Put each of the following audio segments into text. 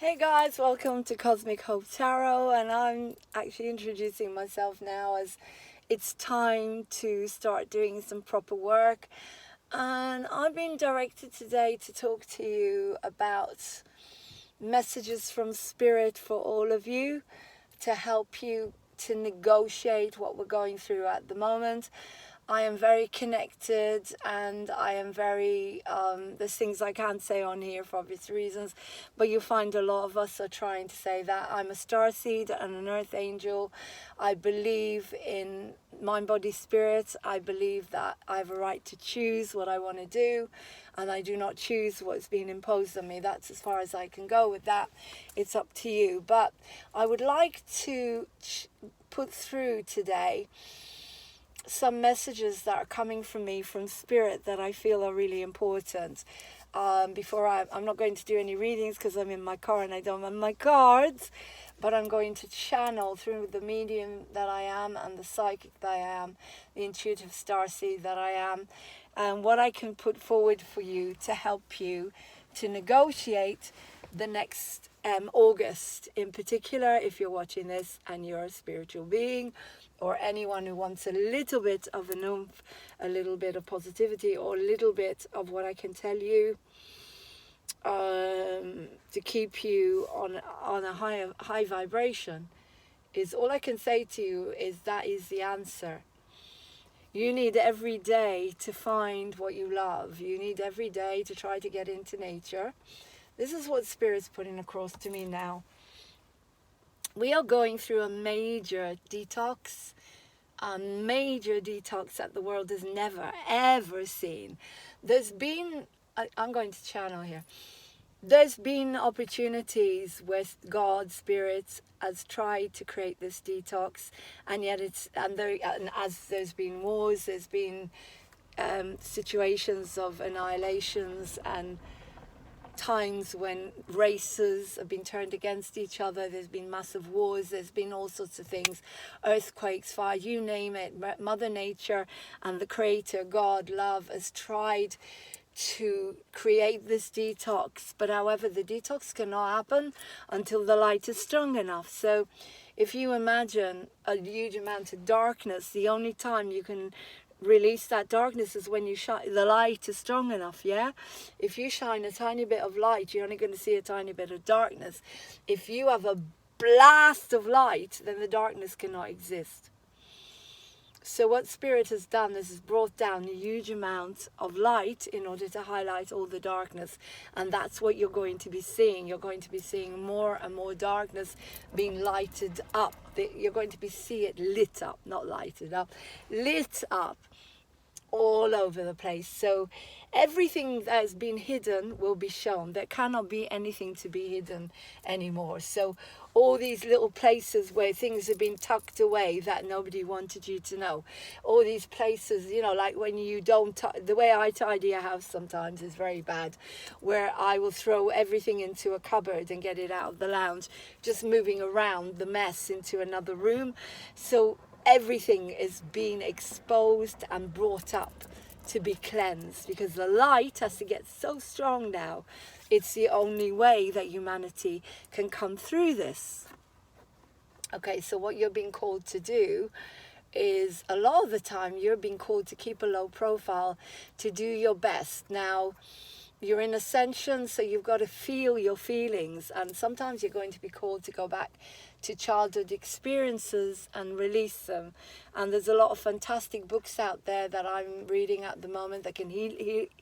Hey guys, welcome to Cosmic Hope Tarot, and I'm actually introducing myself now as it's time to start doing some proper work. And I've been directed today to talk to you about messages from Spirit for all of you to help you to negotiate what we're going through at the moment. I am very connected, and I am very, there's things I can't say on here for obvious reasons, but you find a lot of us are trying to say that. I'm a starseed and an earth angel. I believe in mind, body, spirit. I believe that I have a right to choose what I want to do, and I do not choose what's being imposed on me. That's as far as I can go with that. It's up to you. But I would like to put through today some messages that are coming from me from Spirit that I feel are really important. I'm not going to do any readings because I'm in my car and I don't have my cards, but I'm going to channel through the medium that I am and the psychic that I am, the intuitive starseed that I am, and what I can put forward for you to help you to negotiate the next August, in particular, if you're watching this and you're a spiritual being, or anyone who wants a little bit of an oomph, a little bit of positivity, or a little bit of what I can tell you to keep you on a high vibration, is all I can say to you is that is the answer. You need every day to find what you love. You need every day to try to get into nature. This is what Spirit's putting across to me now. We are going through a major detox that the world has never, ever seen. I'm going to channel here. There's been opportunities where God, Spirit, has tried to create this detox, and yet as there's been wars, there's been situations of annihilations and times when races have been turned against each other. There's been massive wars, there's been all sorts of things, earthquakes, fire, you name it. Mother Nature and the Creator, God, love, has tried to create this detox, but however, the detox cannot happen until the light is strong enough. So if you imagine a huge amount of darkness, the only time you can release that darkness is when the light is strong enough. If you shine a tiny bit of light, you're only going to see a tiny bit of darkness. If you have a blast of light, then the darkness cannot exist. So what Spirit has done is brought down a huge amount of light in order to highlight all the darkness. And that's what you're going to be seeing. You're going to be seeing more and more darkness being lighted up. You're going to see it lit up, not lighted up, lit up all over the place. So everything that has been hidden will be shown. There cannot be anything to be hidden anymore. So all these little places where things have been tucked away that nobody wanted you to know, all these places, like when you don't, the way I tidy a house sometimes is very bad, where I will throw everything into a cupboard and get it out of the lounge, just moving around the mess into another room. So everything is being exposed and brought up to be cleansed, because the light has to get so strong now. It's the only way that humanity can come through this. Okay, so what you're being called to do is, a lot of the time, you're being called to keep a low profile, to do your best. Now, you're in ascension, so you've got to feel your feelings, and sometimes you're going to be called to go back to childhood experiences and release them. And there's a lot of fantastic books out there that I'm reading at the moment that can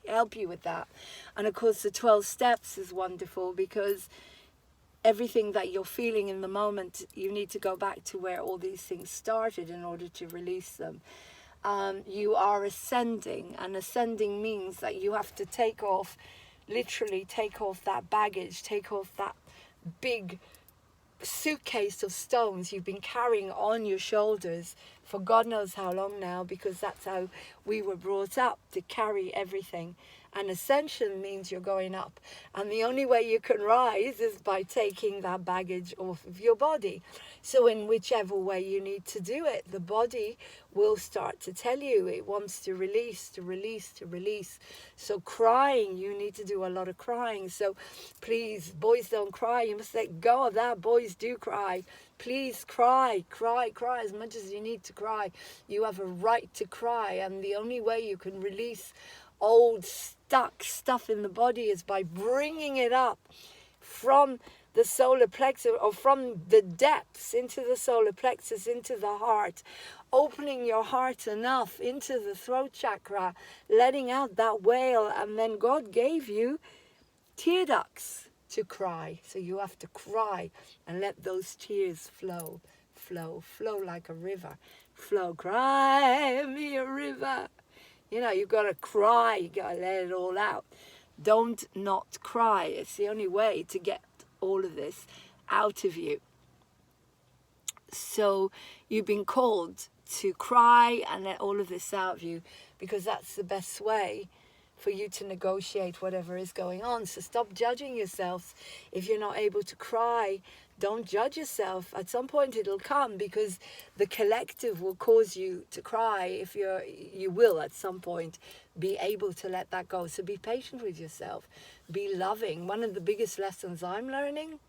help you with that. And of course, the 12 steps is wonderful, because everything that you're feeling in the moment, you need to go back to where all these things started in order to release them. You are ascending, and ascending means that you have to literally take off that baggage, take off that big suitcase of stones you've been carrying on your shoulders for God knows how long now, because that's how we were brought up, to carry everything. And ascension means you're going up. And the only way you can rise is by taking that baggage off of your body. So in whichever way you need to do it, the body will start to tell you it wants to release, to release, to release. So crying, you need to do a lot of crying. So please, boys don't cry. You must let go of that. Boys do cry. Please cry, cry, cry as much as you need to cry. You have a right to cry. And the only way you can release old stuck stuff in the body is by bringing it up from the solar plexus, or from the depths into the solar plexus, into the heart, opening your heart enough into the throat chakra, letting out that wail. And then God gave you tear ducts to cry, so you have to cry and let those tears flow, flow, flow like a river. Flow, cry me a river. You know, you've got to cry, you've got to let it all out. Don't not cry. It's the only way to get all of this out of you. So you've been called to cry and let all of this out of you, because that's the best way for you to negotiate whatever is going on. So stop judging yourself. If you're not able to cry, don't judge yourself. At some point it'll come, because the collective will cause you to cry. If you will at some point be able to let that go. So be patient with yourself. Be loving. One of the biggest lessons I'm learning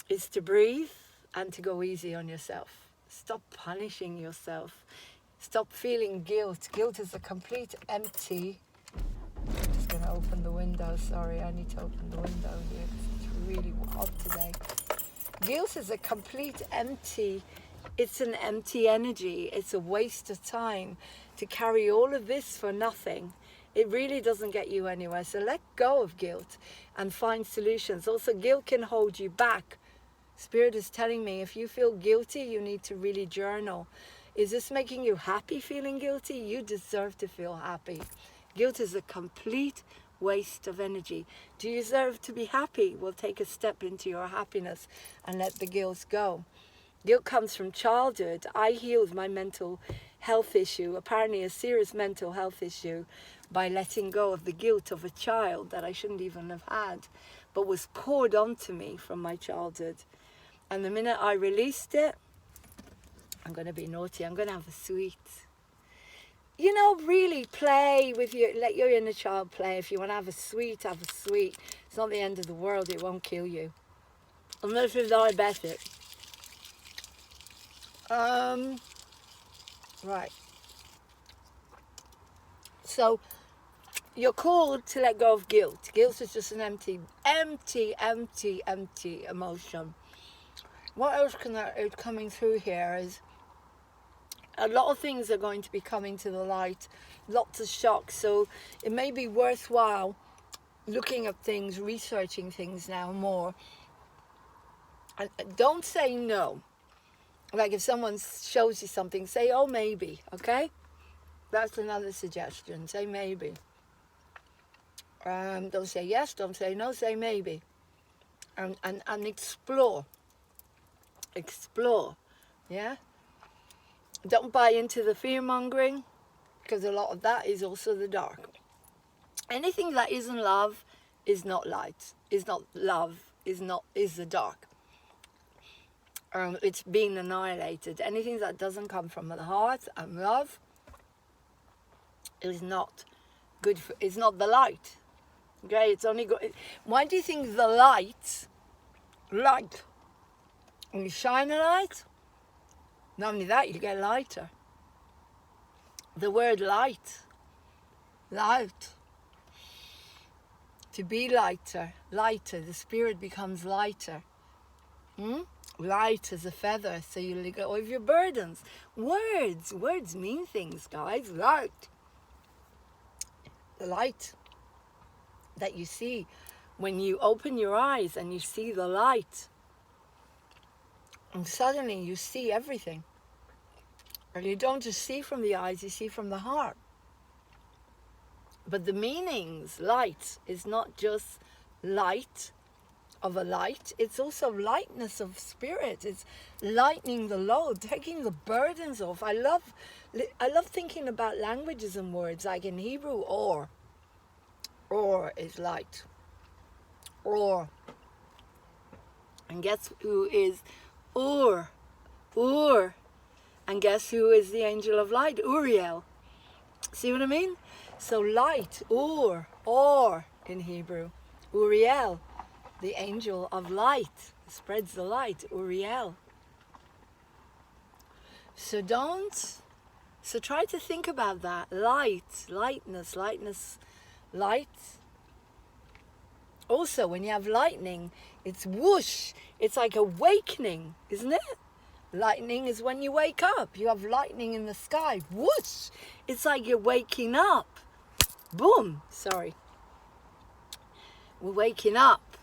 is to breathe and to go easy on yourself. Stop punishing yourself. Stop feeling guilt. Guilt is a complete empty. I'm just going to open the window. Sorry, I need to open the window here because it's really hot today. Guilt is a complete empty. It's an empty energy. It's a waste of time to carry all of this for nothing. It really doesn't get you anywhere. So let go of guilt and find solutions. Also, guilt can hold you back. Spirit is telling me, if you feel guilty, you need to really journal. Is this making you happy, feeling guilty? You deserve to feel happy. Guilt is a complete waste of energy. Do you deserve to be happy? Well, take a step into your happiness and let the guilt go. Guilt comes from childhood. I healed my mental health issue, apparently a serious mental health issue, by letting go of the guilt of a child that I shouldn't even have had, but was poured onto me from my childhood. And the minute I released it, I'm going to be naughty. I'm going to have a sweet. You know, really play with your, let your inner child play. If you want to have a sweet, have a sweet. It's not the end of the world. It won't kill you. Unless you're diabetic. Right. So, you're called to let go of guilt. Guilt is just an empty emotion. What else is coming through here is a lot of things are going to be coming to the light, lots of shocks. So it may be worthwhile looking at things, researching things now more. And don't say no. Like if someone shows you something, say, oh, maybe, okay? That's another suggestion. Say maybe. Don't say yes, don't say no, say maybe. And explore. Explore, yeah? Don't buy into the fear-mongering, because a lot of that is also the dark. Anything that isn't love is not light, is not love, is the dark. It's being annihilated. Anything that doesn't come from the heart and love is not good for, it's not the light. Okay, it's only good. Why do you think the light, when you shine a light, not only that, you get lighter. The word light, to be lighter, the spirit becomes lighter. Light as a feather, so you let go of your burdens. Words mean things, guys. Light. The light that you see when you open your eyes and you see the light. And suddenly you see everything. And you don't just see from the eyes, you see from the heart. But the meanings, light, is not just light. of a light, it's also lightness of spirit. It's lightening the load, taking the burdens off. I love thinking about languages and words, like in Hebrew, or is light. Or. And guess who is Ur? Ur. And guess who is the angel of light? Uriel. See what I mean? So light, or in Hebrew. Uriel, the angel of light, spreads the light, Uriel. So try to think about that. Lightness. Light. Also, when you have lightning, it's whoosh. It's like awakening, isn't it? Lightning is when you wake up. You have lightning in the sky. Whoosh. It's like you're waking up. Boom. Sorry. We're waking up.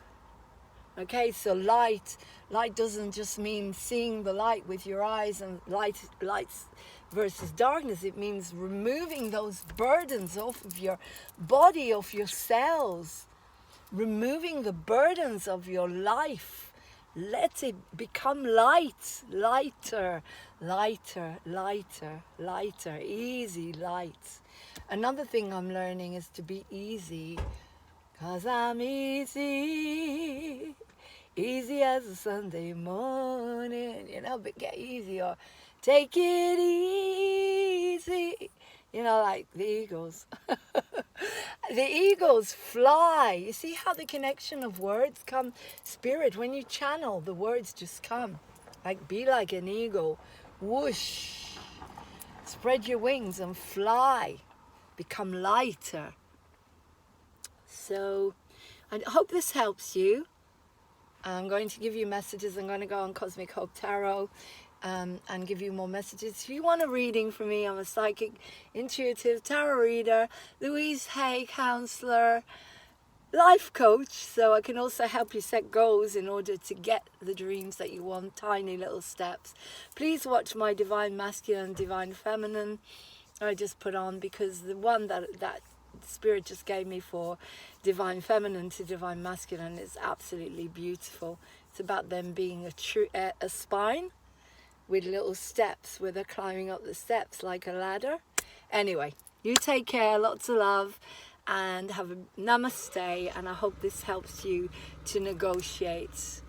Okay, so light doesn't just mean seeing the light with your eyes and lights versus darkness. It means removing those burdens off of your body, off your cells. Removing the burdens of your life. Let it become light, lighter, easy, light. Another thing I'm learning is to be easy, 'cause I'm easy as a Sunday morning, but get easy, or take it easy, like the eagles. The eagles fly. You see how the connection of words come? Spirit, when you channel, the words just come. Like, be like an eagle. Whoosh. Spread your wings and fly. Become lighter. So, I hope this helps you. I'm going to give you messages. I'm going to go on Cosmic Hope Tarot. And give you more messages. If you want a reading from me, I'm a psychic, intuitive tarot reader, Louise Hay counselor, life coach, so I can also help you set goals in order to get the dreams that you want, tiny little steps. Please watch my Divine Masculine, Divine Feminine I just put on, because the one that Spirit just gave me for Divine Feminine to Divine Masculine is absolutely beautiful. It's about them being a spine with little steps, where they're climbing up the steps like a ladder. Anyway, you take care, lots of love, and have a namaste, and I hope this helps you to negotiate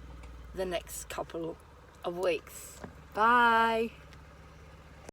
the next couple of weeks. Bye.